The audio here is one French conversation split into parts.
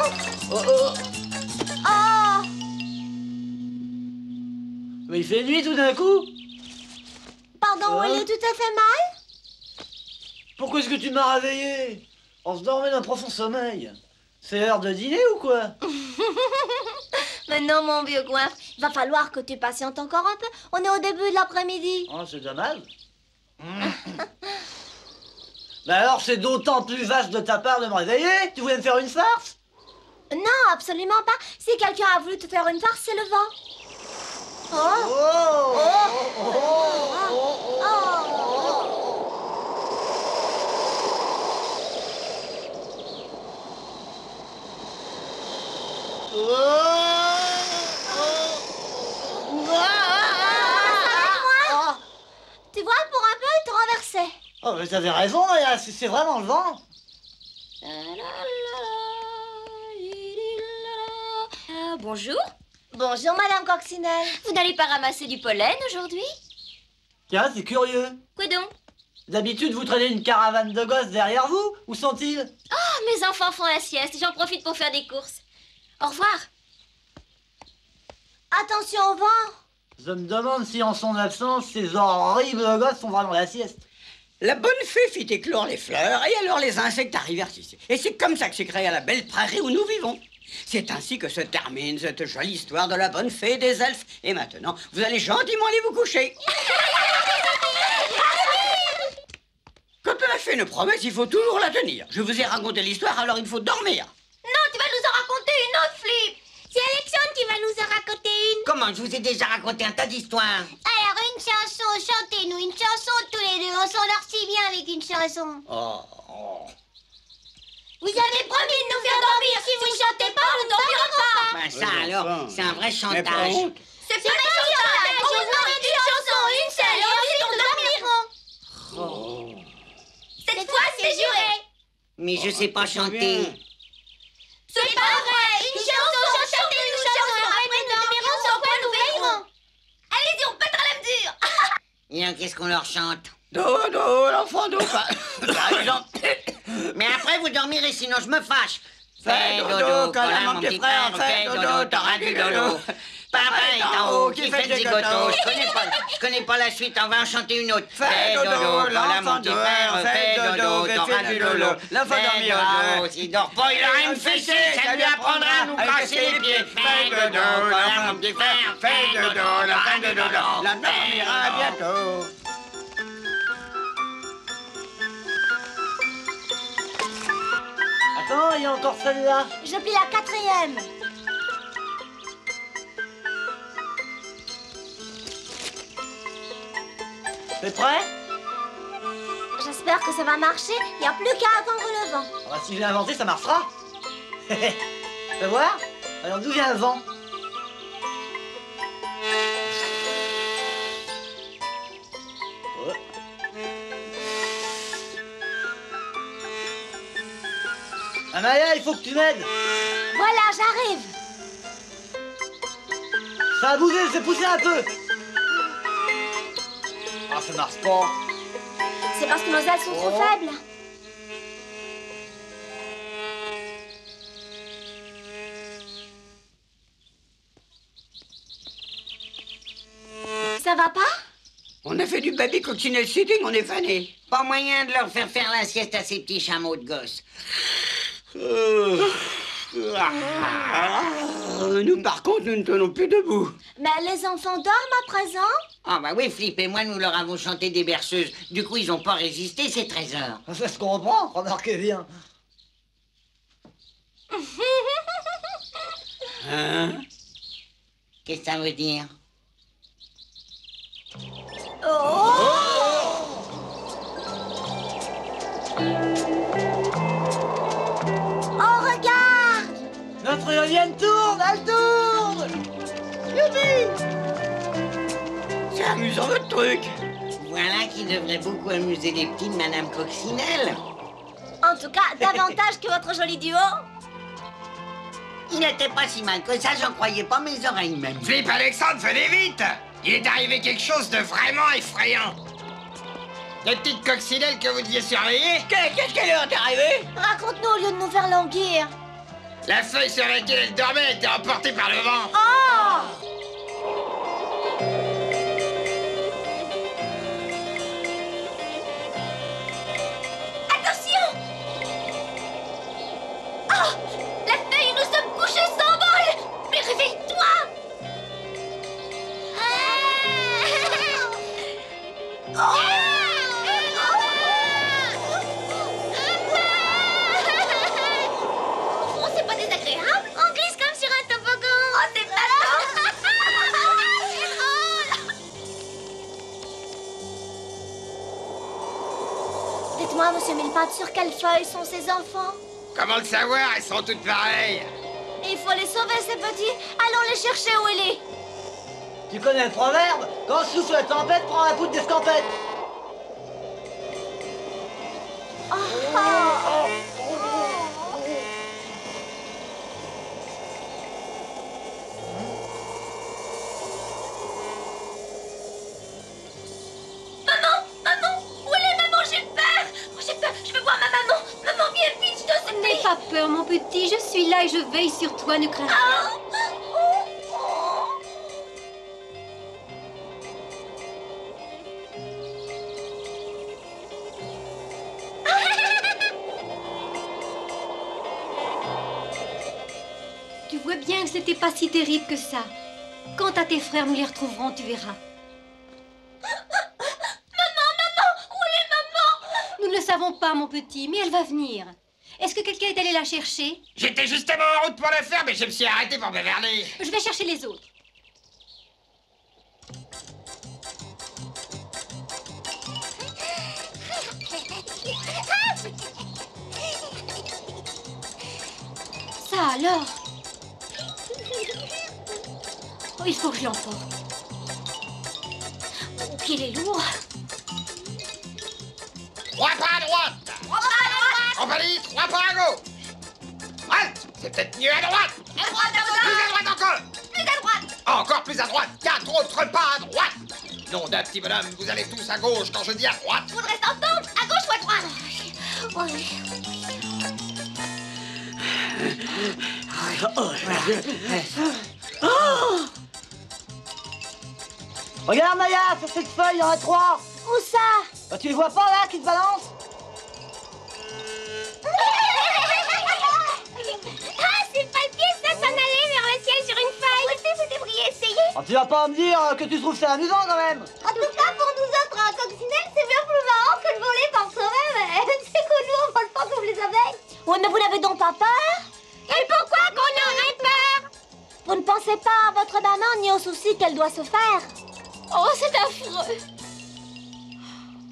Oh, oh. Oh! Mais il fait nuit tout d'un coup. Pardon, vous voyez tout à fait mal? Pourquoi est-ce que tu m'as réveillé? On se dormait d'un profond sommeil. C'est l'heure de dîner ou quoi? Mais non, mon vieux goinfre, il va falloir que tu patientes encore un peu. On est au début de l'après-midi. Oh, c'est dommage. Mais alors, c'est d'autant plus vache de ta part de me réveiller. Tu voulais me faire une farce? Non, absolument pas. Si quelqu'un a voulu te faire une farce, c'est le vent. Oh! Oh! Oh! Oh! Oh! Tu vois, pour un peu, il te renversait. Oh, mais t'avais raison, Maya, c'est vraiment le vent. Bonjour. Bonjour, Madame Coccinelle. Vous n'allez pas ramasser du pollen aujourd'hui? Tiens, c'est curieux. Quoi donc? D'habitude, vous traînez une caravane de gosses derrière vous. Où sont-ils? Oh, mes enfants font la sieste. J'en profite pour faire des courses. Au revoir. Attention au vent. Je me demande si, en son absence, ces horribles gosses font vraiment la sieste. La bonne fée fit éclore les fleurs, et alors les insectes arrivèrent ici. Et c'est comme ça que s'est créée la belle prairie où nous vivons. C'est ainsi que se termine cette jolie histoire de la bonne fée des elfes. Et maintenant, vous allez gentiment aller vous coucher. Quand la fée ne promet, il faut toujours la tenir. Je vous ai raconté l'histoire, alors il faut dormir. Non, tu vas nous en raconter une autre, Flip. C'est Alexandre qui va nous en raconter une. Comment? Je vous ai déjà raconté un tas d'histoires. Alors, une chanson, chantez-nous une chanson tous les deux. On s'endort si bien avec une chanson. Oh. Vous avez promis de nous faire dormir. Si vous chantez pas, on ne dormira pas. Ben ça alors, c'est un vrai chantage. C'est pas un chantage. On vous demande une chanson, une seule, et ensuite on dormira. Cette fois, c'est juré. Mais je sais pas chanter. C'est pas vrai. Une chanson, chantez-nous une chanson. Après, nous dormirons sans quoi nous veillerons. Allez-y, on pètera la mesure. Et alors, qu'est-ce qu'on leur chante? Dodo, l'enfant d'eau, par exemple. Mais après, vous dormirez, sinon je me fâche. Fais dodo, quand mon petit frère fait dodo, t'auras du dodo. Papa est en haut, qui fait des gotos. Je connais pas la suite, on va en chanter une autre. Fais dodo, quand mon petit frère fait dodo, t'auras du lolo. L'enfant dormira. S'il dort pas, il aura une fessée, ça lui apprendra à nous casser les pieds. Fais dodo, quand mon petit frère fait dodo, l'enfant de dodo. La dormira bientôt. Attends, il y a encore celle-là. Je plie la quatrième. T'es prêt? J'espère que ça va marcher. Il n'y a plus qu'à attendre le vent. Ah bah, si je l'ai inventé, ça marchera. Fais voir. Alors, d'où vient le vent? Oh. Amaya, il faut que tu m'aides. Voilà, j'arrive. Ça a bougé, c'est poussé un peu. Ah, ça marche pas. C'est parce que nos ailes sont trop faibles. Ça va pas? On a fait du baby coccinelle sitting, on est fanés. Pas moyen de leur faire faire la sieste à ces petits chameaux de gosses. Nous, par contre, nous ne tenons plus debout. Mais les enfants dorment à présent? Ah bah oui, Flip et moi, nous leur avons chanté des berceuses. Du coup, ils n'ont pas résisté, ces trésors. Ça se comprend, remarquez bien. Hein? Qu'est-ce que ça veut dire? Oh, regarde! Notre éolienne tourne, elle tourne. Youpi! C'est amusant, votre truc. Voilà qui devrait beaucoup amuser les petites Madame Coccinelle. En tout cas, davantage que votre joli duo. Il n'était pas si mal que ça, j'en croyais pas mes oreilles même. Flip Alexandre, venez vite! Il est arrivé quelque chose de vraiment effrayant. La petite coccinelle que vous deviez surveiller? Qu'est-ce qu'elle est arrivée? Raconte-nous au lieu de nous faire languir. La feuille sur laquelle elle dormait a été emportée par le vent. Oh! Attention! Oh! La feuille, nous sommes couchés sans vol! Mais réveille-toi! Au fond, c'est pas désagréable. On glisse comme sur un toboggan. Oh, c'est malin! C'est drôle! Dites-moi, monsieur Millepattes, sur quelle feuille sont ces enfants? Comment le savoir? Elles sont toutes pareilles. Il faut les sauver, ces petits. Allons les chercher où il est. Tu connais le proverbe? Quand souffle la tempête, prends un bout d'escampette. Maman, où elle est, maman? J'ai peur. Oh, j'ai peur, je veux voir ma maman. Maman, viens vite, je te supplie. N'aie pas peur, mon petit. Je suis là et je veille sur toi, ne crains pas. Tu vois bien que c'était pas si terrible que ça. Quant à tes frères, nous les retrouverons, tu verras. Où est maman? Nous ne le savons pas, mon petit, mais elle va venir. Est-ce que quelqu'un est allé la chercher? J'étais justement en route pour le faire, mais je me suis arrêté pour me verner. Je vais chercher les autres. Ça alors? Oh, il faut que je l'emporte. Oh, qu'il est lourd. 3 pas à droite. 3 pas à droite. Compagnie, 3 pas à gauche. Halte, c'est peut-être mieux à droite. À droite, Plus à droite encore. plus à droite. Encore plus à droite. 4 autres pas à droite. Nom d'un petit bonhomme, vous allez tous à gauche quand je dis à droite. Faudrait s'entendre, à gauche ou à droite? Regarde Maya, sur cette feuille, il y en a 3. Où ça? Bah, tu les vois pas là, qui se balancent? Ah, c'est pas le pied, ça s'en allait vers le ciel sur une feuille. Oui, vous devriez essayer. Ah, tu vas pas me dire que tu trouves ça amusant quand même. En tout cas, pour nous autres, en coccinelle, c'est bien plus marrant que de voler par soi-même. C'est que nous, on vole pas comme les abeilles. Oui, mais vous n'avez donc pas peur? Et pourquoi qu'on aurait peur? Vous ne pensez pas à votre maman ni aux soucis qu'elle doit se faire. Oh, c'est affreux.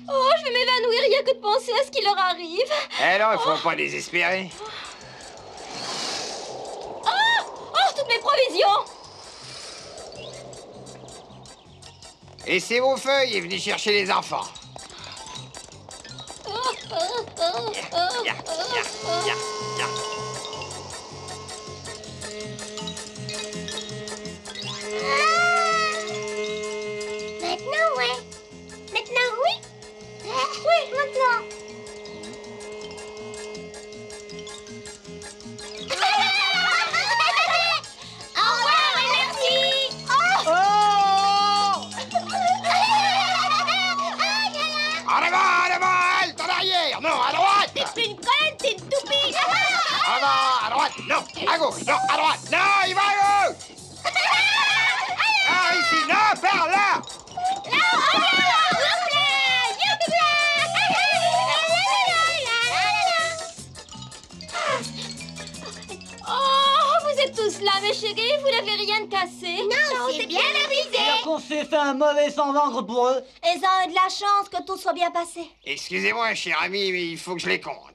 Oh, je vais m'évanouir rien que de penser à ce qui leur arrive. Eh non, il faut pas désespérer. Oh, toutes mes provisions. Laissez vos feuilles et venez chercher les enfants. Ya, ya, ya, ya. Maintenant, ouais. Maintenant, oui. Oui, maintenant. Au revoir et merci. Oh! En avant, halte en arrière. Non, à droite. T'es une conne, t'es une toupie. En avant, à droite. Non, à gauche. Non, à droite. Non, il va à gauche. Non, ici. Non, par là. Oh, vous êtes tous là, mes chéris. Vous n'avez rien de cassé. Non, c'est bien avisé. C'est-à-dire qu'on s'est fait un mauvais sans vaincre pour eux. Ils ont eu de la chance que tout soit bien passé. Excusez-moi, cher ami, mais il faut que je les compte.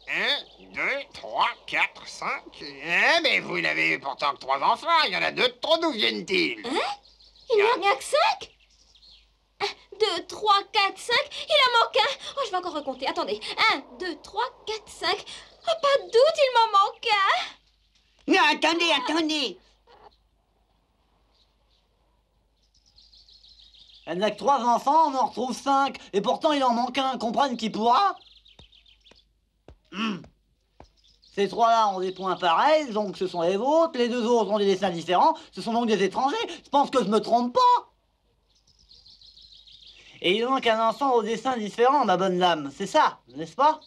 1, 2, 3, 4, 5... Hein, mais vous n'avez pourtant que 3 enfants. Il y en a 2 de trop. D'où viennent-ils? Il n'y en a rien que 5. 1, 2, 3, 4, 5. Il en manque un. Oh, je vais encore recompter. Attendez. 1, 2, 3, 4, 5. Oh, pas de doute, il m'en manque un. Non, attendez. Elle n'a que 3 enfants, on en retrouve 5. Et pourtant, il en manque un. Comprenne qui pourra? Ces trois-là ont des points pareils, donc ce sont les vôtres. Les deux autres ont des dessins différents, ce sont donc des étrangers. Je pense que je me trompe pas. Et il manque un enfant au dessin différent, ma bonne dame. C'est ça, n'est-ce pas?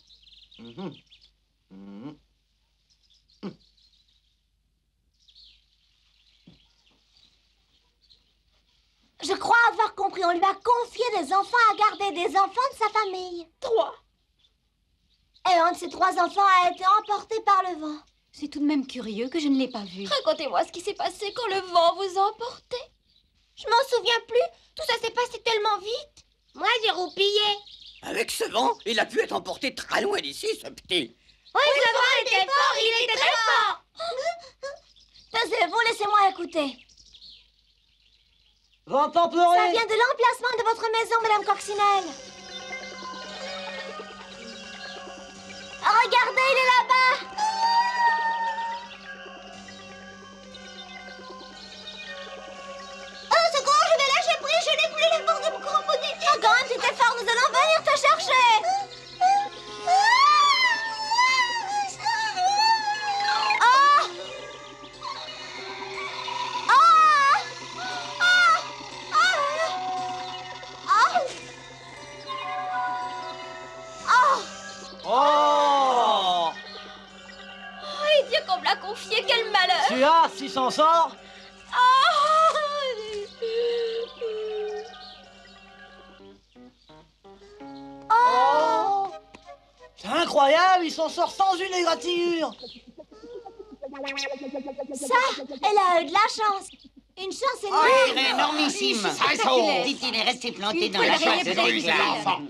Je crois avoir compris. On lui a confié des enfants à garder, des enfants de sa famille. 3. Et un de ces 3 enfants a été emporté par le vent. C'est tout de même curieux que je ne l'ai pas vu. Racontez-moi ce qui s'est passé quand le vent vous a emporté. Je m'en souviens plus. Tout ça s'est passé tellement vite. Moi, j'ai roupillé. Avec ce vent, il a pu être emporté très loin d'ici, ce petit. Oui, ce vent était fort, il était très fort. Taisez-vous, laissez-moi écouter. J'entends pleurer. Ça vient de l'emplacement de votre maison, Madame Coccinelle. Regardez, il est là-bas. Oh, secours, je vais lâcher prise, je n'ai plus les forces de me cramponner. Quand un petit effort, nous allons venir te chercher. Oh! Oh, Dieu qu'on me l'a confié, quel malheur. Celui-là, s'il s'en sort. Oh! C'est incroyable, il s'en sort sans une égratignure. Ça, elle a eu de la chance. Une chance Oh, énorme. il est énormissime. Spectaculaire. Dites, il est resté planté Une dans fois la la chasse réveillée de prévue, l'enfant.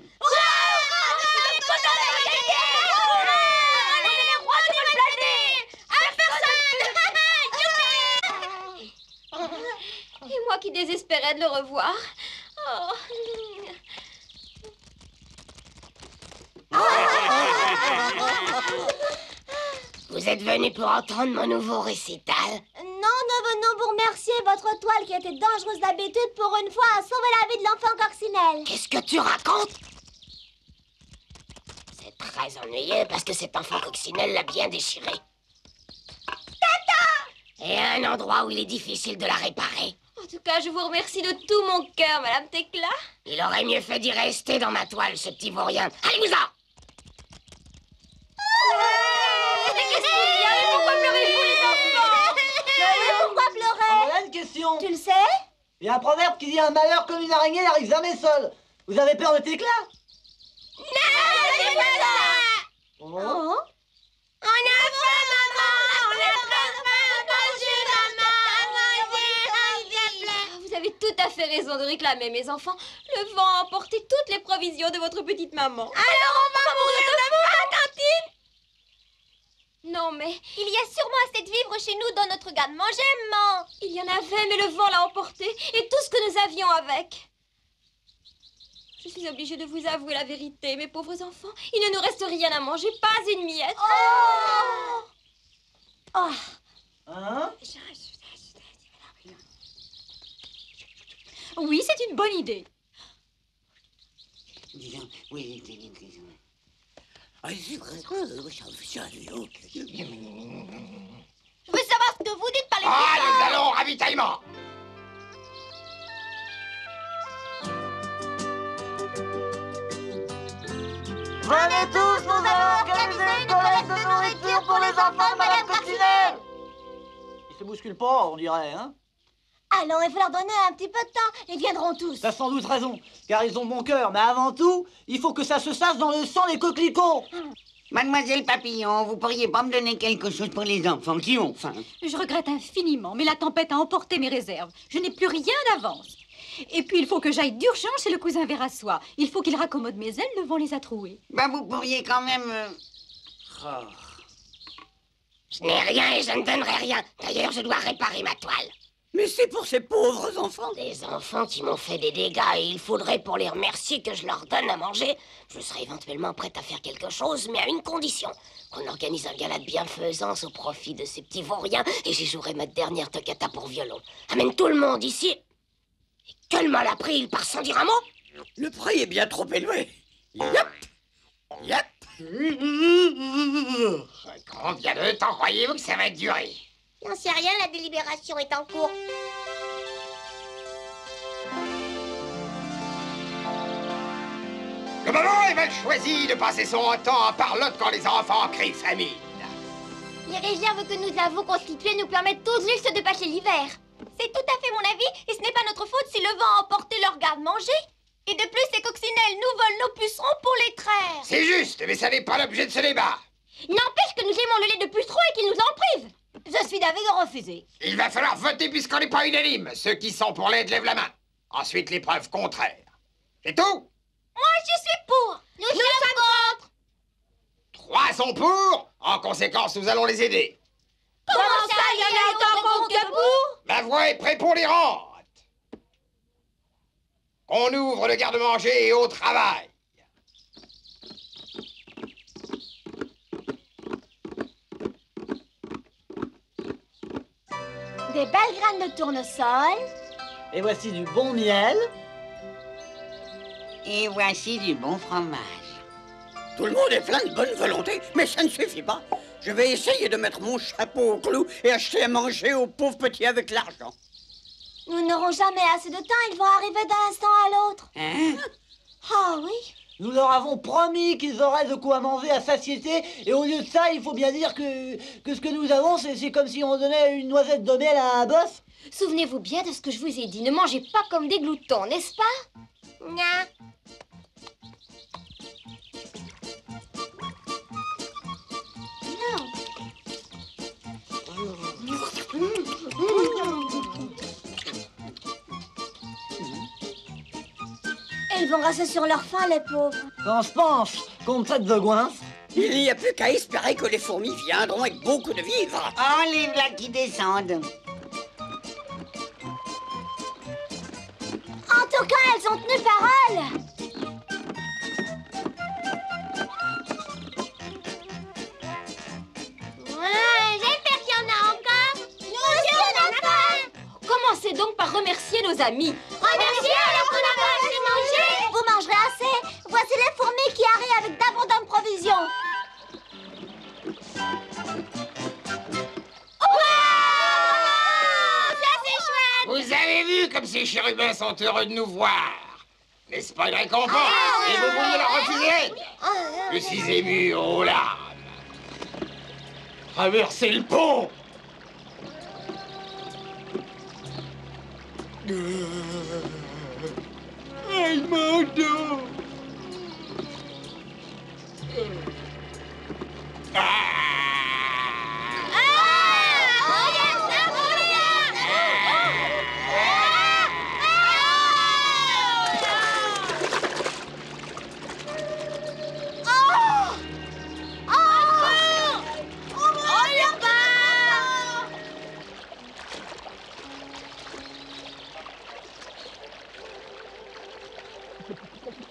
Et moi qui désespérais de le revoir. Oh. Vous êtes venu pour entendre mon nouveau récital? Non, nous venons vous remercier. Votre toile, qui était dangereuse d'habitude, pour une fois, a sauvé la vie de l'enfant Coccinelle. Qu'est-ce que tu racontes? C'est très ennuyeux parce que cet enfant Coccinelle l'a bien déchiré. Tata! Et à un endroit où il est difficile de la réparer. En tout cas, je vous remercie de tout mon cœur, Madame Tecla. Il aurait mieux fait d'y rester dans ma toile, ce petit vaurien. Allez-vous-en! Mais qu'est-ce qu'il y a? Mais pourquoi pleurez-vous, les enfants? Oui, pourquoi pleurer? Voilà une question. Tu le sais? Il y a un proverbe qui dit un malheur comme une araignée n'arrive jamais seul. Vous avez peur de Tecla? Non, c'est pas ça. Oh. Oh. On a faim, maman. On a très faim. Manger, maman. Manger, s'il te plaît. Vous avez tout à fait raison de réclamer, mes enfants. Le vent a emporté toutes les provisions de votre petite maman. Alors on va mourir de faim, Tantine. Non, mais Il y a sûrement assez de vivres chez nous dans notre garde-manger, il y en avait, mais le vent l'a emporté. Et tout ce que nous avions avec. Je suis obligée de vous avouer la vérité, mes pauvres enfants. Il ne nous reste rien à manger, pas une miette. Oh. Hein? Oui, c'est une bonne idée. Disons, oui, Je veux savoir ce que vous dites par les Ah, nous allons au ravitaillement. Venez tous, nous allons organiser une collecte de nourriture pour les enfants de Madame Coccinelle. Ils se bousculent pas, on dirait, hein? Allons, il faut leur donner un petit peu de temps. Ils viendront tous. T'as sans doute raison, car ils ont bon cœur. Mais avant tout, il faut que ça se sache dans le sang des coquelicots. Mademoiselle Papillon, vous pourriez pas me donner quelque chose pour les enfants qui ont faim? Je regrette infiniment, mais la tempête a emporté mes réserves. Je n'ai plus rien d'avance. Et puis, il faut que j'aille d'urgence chez le cousin Verassois. Il faut qu'il raccommode mes ailes, le vent les a trouées. Ben, vous pourriez quand même... Je n'ai rien et je ne donnerai rien. D'ailleurs, je dois réparer ma toile. Mais c'est pour ces pauvres enfants. Des enfants qui m'ont fait des dégâts et il faudrait pour les remercier que je leur donne à manger. Je serai éventuellement prête à faire quelque chose, mais à une condition. Qu'on organise un gala de bienfaisance au profit de ces petits vauriens et j'y jouerai ma dernière toccata pour violon. Amène tout le monde ici. Et quel mal a pris, il part sans dire un mot. Le prix est bien trop élevé. Yep. Yep. Combien de temps croyez-vous que ça va durer? J'en sais rien, la délibération est en cours. Le maman est mal choisi de passer son temps en parlotte quand les enfants crient famine. Les réserves que nous avons constituées nous permettent tout de luxe de passer l'hiver. C'est tout à fait mon avis, et ce n'est pas notre faute si le vent a emporté leur garde-manger. Et de plus, ces coccinelles nous volent nos pucerons pour les traire. C'est juste, mais ça n'est pas l'objet de ce débat. Il n'empêche que nous aimons le lait de puceron et qu'ils nous en privent. Je suis d'avis de refuser. Il va falloir voter puisqu'on n'est pas unanime. Ceux qui sont pour l'aide lèvent la main. Ensuite, les preuves contraires. C'est tout? Moi, je suis pour. Nous sommes contre. 3 sont pour. En conséquence, nous allons les aider. Comment ça, il y en a autant contre que pour? Ma voix est prête pour les rentes. Qu'on ouvre le garde-manger et au travail. Des belles graines de tournesol. Et voici du bon miel. Et voici du bon fromage. Tout le monde est plein de bonne volonté, mais ça ne suffit pas. Je vais essayer de mettre mon chapeau au clou et acheter à manger aux pauvres petits avec l'argent. Nous n'aurons jamais assez de temps, ils vont arriver d'un instant à l'autre. Hein? Ah oui. Nous leur avons promis qu'ils auraient de quoi manger à satiété, et au lieu de ça, il faut bien dire que ce que nous avons, c'est comme si on donnait une noisette de miel à un boss. Souvenez-vous bien de ce que je vous ai dit. Ne mangez pas comme des gloutons, n'est-ce pas? Non. Ils vont rester sur leur faim, les pauvres. Quand je pense qu'on me traite de goinfre, Il n'y a plus qu'à espérer que les fourmis viendront avec beaucoup de vivres. Oh, les voilà qui descendent. En tout cas, elles ont tenu parole. J'espère qu'il y en a encore. Nous aussi, on a faim. Commencez donc par remercier nos amis. Remerciez alors qu'on n'a pas assez mangé. Vous mangerez assez. Voici les fourmis qui arrivent avec d'abondantes provisions. Vous avez vu comme ces chérubins sont heureux de nous voir. N'est-ce pas une récompense? Et vous vouliez leur refuser? Je suis ému aux larmes. Traversez le pont! Il manque d'eau!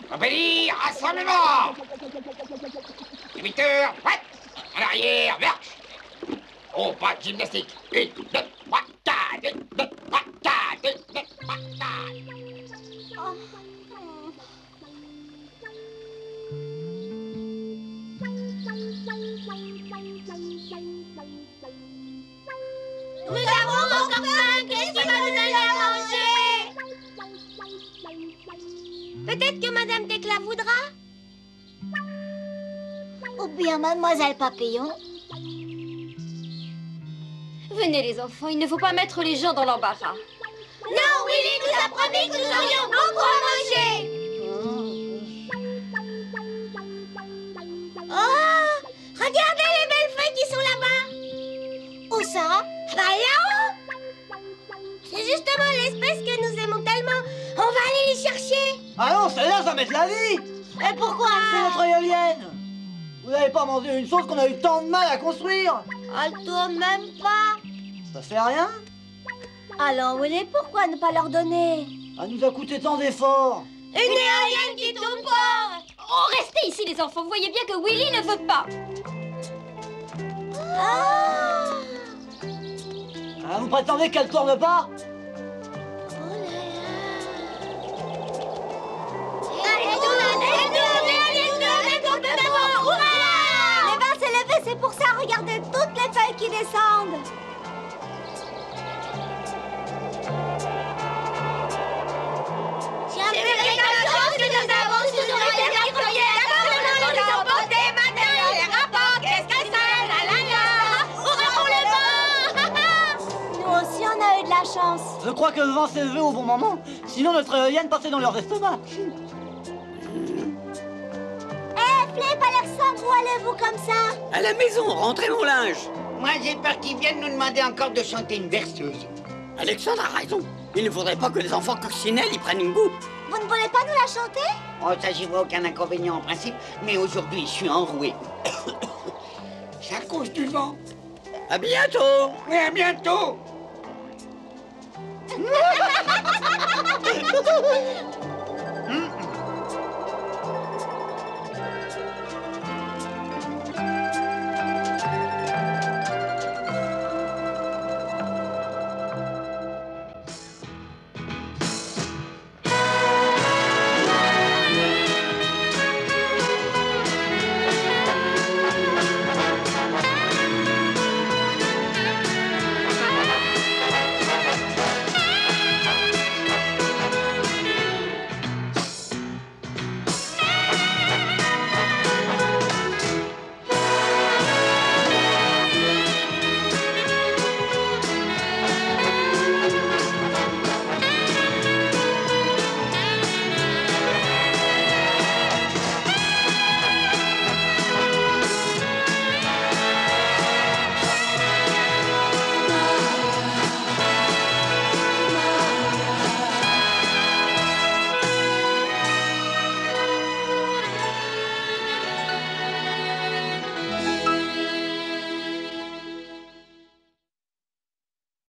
Compagnie, rassemblement! Émetteur, prête! En arrière, marche! Oh, pas de gymnastique! 1, 2, 3, 4! 1, 2, 3, 4! 1, 2, 3, 4! Nous avons encore faim. Qu'est-ce qui va nous donner à manger? Peut-être que Madame Tecla voudra? Ou bien Mademoiselle Papillon. Venez les enfants, il ne faut pas mettre les gens dans l'embarras. Non, Willy nous a promis que nous aurions beaucoup à manger. Oh, regardez les belles feuilles qui sont là-bas. Où ça? Bah là-haut. C'est justement l'espèce que nous aimons tellement. On va aller les chercher. ah non, celle-là, ça met de la vie. Et pourquoi? C'est notre éolienne. Vous n'avez pas mangé une chose qu'on a eu tant de mal à construire. Ah, toi même pas. Ça fait rien. Alors, Willy, pourquoi ne pas leur donner? Ça nous a coûté tant d'efforts. Une éolienne qui tombe pas. Oh, restez ici les enfants, vous voyez bien que Willy ne veut pas. Ah. Ah, vous prétendez qu'elle tourne pas? Allez, tourne, allez, tourne, allez, tourne, tourne d'abord. Hurrah! Et pour ça, regardez toutes les feuilles qui descendent. C'est vrai la chance que nous avons sur nos dernières premières. Nous les emporter maintenant. Les rapports, qu'est-ce que c'est? La la la. Hurrah pour le vent. Nous aussi, on a eu de la chance. Je crois que le vent s'est levé au bon moment. Sinon, notre éolienne passait dans leurs estomacs. Flip, Alexandre, où allez-vous comme ça? À la maison, rentrez mon linge. Moi, j'ai peur qu'ils viennent nous demander encore de chanter une berceuse. Alexandre a raison. Il ne faudrait pas que les enfants coccinelles y prennent une goût. Vous ne voulez pas nous la chanter? Oh, ça, j'y vois aucun inconvénient en principe, mais aujourd'hui, je suis enroué. C'est à cause du vent. À bientôt. Oui, à bientôt.